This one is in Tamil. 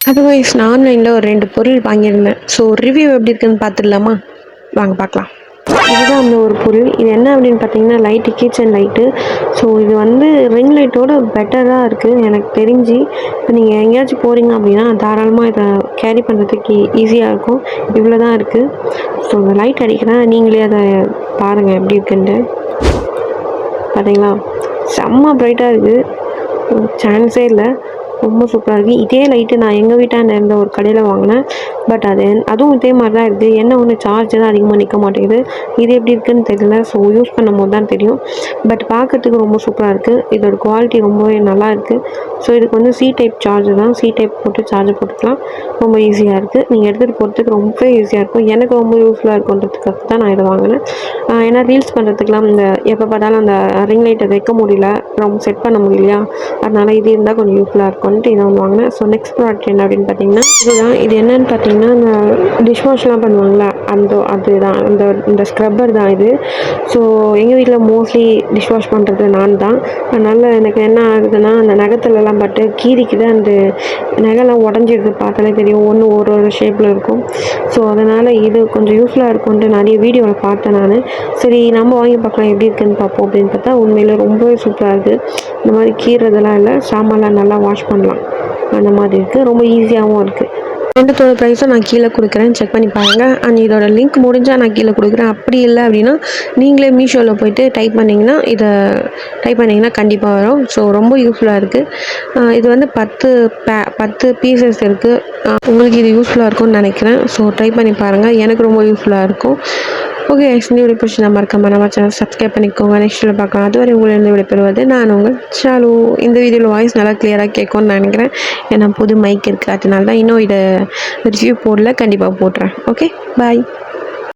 அதர்வைஸ் நான் ஆன்லைனில் ஒரு 2 பொருள் வாங்கியிருந்தேன். ஸோ ரிவ்யூ எப்படி இருக்குன்னு பார்த்துடலாமா? வாங்க பார்க்கலாம். இதுதான் அந்த ஒரு பொருள். இது என்ன அப்படின்னு பார்த்தீங்கன்னா, லைட்டு, கிச்சன் லைட்டு. ஸோ இது வந்து ரிங் லைட்டோட பெட்டராக இருக்குது எனக்கு தெரிஞ்சு. இப்போ நீங்கள் எங்கேயாச்சும் போகிறீங்க அப்படின்னா தாராளமாக இதை கேரி பண்ணுறதுக்கு ஈஸியாக இருக்கும். இவ்வளோ தான் இருக்குது. ஸோ இந்த லைட் அடிக்கிறேன், நீங்களே அதை பாருங்கள் எப்படி இருக்குன்ட்டு. பார்த்தீங்களா, செம்ம ப்ரைட்டாக இருக்குது, சான்ஸே இல்லை. ரொம்ப சூப்பராக இருக்குது. இதே லைட்டு நான் எங்கள் வீட்டாண்ட இருந்த ஒரு கடையில் வாங்கினேன். பட் அதுவும் இதே மாதிரி தான் இருக்குது. என்ன ஒன்று சார்ஜ் தான் அதிகமாக நிற்க மாட்டேங்குது. இது எப்படி இருக்குதுன்னு தெரியல. ஸோ யூஸ் பண்ணும்போது தான் தெரியும். பட் பார்க்கறதுக்கு ரொம்ப சூப்பராக இருக்குது. இதோட குவாலிட்டி ரொம்பவே நல்லா இருக்குது. ஸோ இதுக்கு வந்து சி டைப் சார்ஜர் தான். சி டைப் போட்டு சார்ஜர் போட்டுக்கலாம். ரொம்ப ஈஸியாக இருக்குது. நீங்கள் எடுத்துகிட்டு போகிறதுக்கு ரொம்ப ஈஸியாக இருக்கும். எனக்கு ரொம்ப யூஸ்ஃபுல்லாக இருக்குன்றதுக்காக தான் நான் இதை வாங்கினேன். ஏன்னா ரீல்ஸ் பண்ணுறதுக்குலாம் இந்த எப்போ பார்த்தாலும் அந்த ரிங் லைட்டை வைக்க முடியல, ரொம்ப செட் பண்ண முடியலையா, அதனால் இது இருந்தால் கொஞ்சம் யூஸ்ஃபுல்லாக இருக்கும்ன்ட்டு இதை வந்து வாங்கினேன். ஸோ நெக்ஸ்ட் ப்ராடக்ட் என்ன அப்படின்னு பார்த்தீங்கன்னா இதுதான். இது என்னன்னு பார்த்தீங்கன்னா, இந்த டிஷ் வாஷ்லாம் பண்ணுவாங்களா அதுதான் இந்த ஸ்க்ரப்பர் தான் இது. ஸோ எங்கள் வீட்டில் மோஸ்ட்லி டிஷ் வாஷ் பண்ணுறது நான் தான். அதனால் எனக்கு என்ன ஆகுதுன்னா, அந்த நகத்துலலாம் பட்டு கீரிக்குது. அந்த நகைலாம் உடஞ்சிடுது, பார்த்தாலே தெரியும். ஒன்று ஒரு ஷேப்பில் இருக்கும். ஸோ அதனால் இது கொஞ்சம் யூஸ்ஃபுல்லாக இருக்கும்ன்ட்டு நிறைய வீடியோவில் பார்த்தேன் நான். சரி நம்ம வாங்கி பார்க்கலாம் எப்படி இருக்குன்னு பார்ப்போம் அப்படின்னு பார்த்தா உண்மையிலே ரொம்பவே சூப்பராக இருக்குது. இந்த மாதிரி கீறதெல்லாம் இல்லை, சாமான்லாம் நல்லா வாஷ் பண்ணலாம் அந்த மாதிரி இருக்குது. ரொம்ப ஈஸியாகவும் இருக்குது. ரெண்டுத்தோட ப்ரைஸும் நான் கீழே கொடுக்குறேன், செக் பண்ணி பாருங்கள். அண்ட் இதோட லிங்க் முடிஞ்சால் நான் கீழே கொடுக்குறேன். அப்படி இல்லை அப்படின்னா நீங்களே மீஷோவில் போய்ட்டு டைப் பண்ணிங்கன்னா கண்டிப்பாக வரும். ஸோ ரொம்ப யூஸ்ஃபுல்லாக இருக்குது. இது வந்து 10 பீசஸ் இருக்குது. உங்களுக்கு இது யூஸ்ஃபுல்லாக இருக்கும்னு நினைக்கிறேன். ஸோ ட்ரை பண்ணி பாருங்கள், எனக்கு ரொம்ப யூஸ்ஃபுல்லாக இருக்கும். ஓகே, இந்த வீடியோ பிடிச்சி மறக்காம நம்ம சேனல் சப்ஸ்கிரைப் பண்ணிக்கோங்க. நெக்ஸ்ட்டில் பார்க்கலாம். அதுவரை உங்களிருந்து விடைபெறுவது நான் உங்கள் ஷாலு. இந்த வீடியோவில் வாய்ஸ் நல்லா கிளியராக கேட்கும்னு நினைக்கிறேன். ஏன்னா புது மைக் இருக்குது, அதனால தான் இன்னும் இதை ரிவ்யூ போடல, கண்டிப்பாக போடுறேன். ஓகே, பாய்.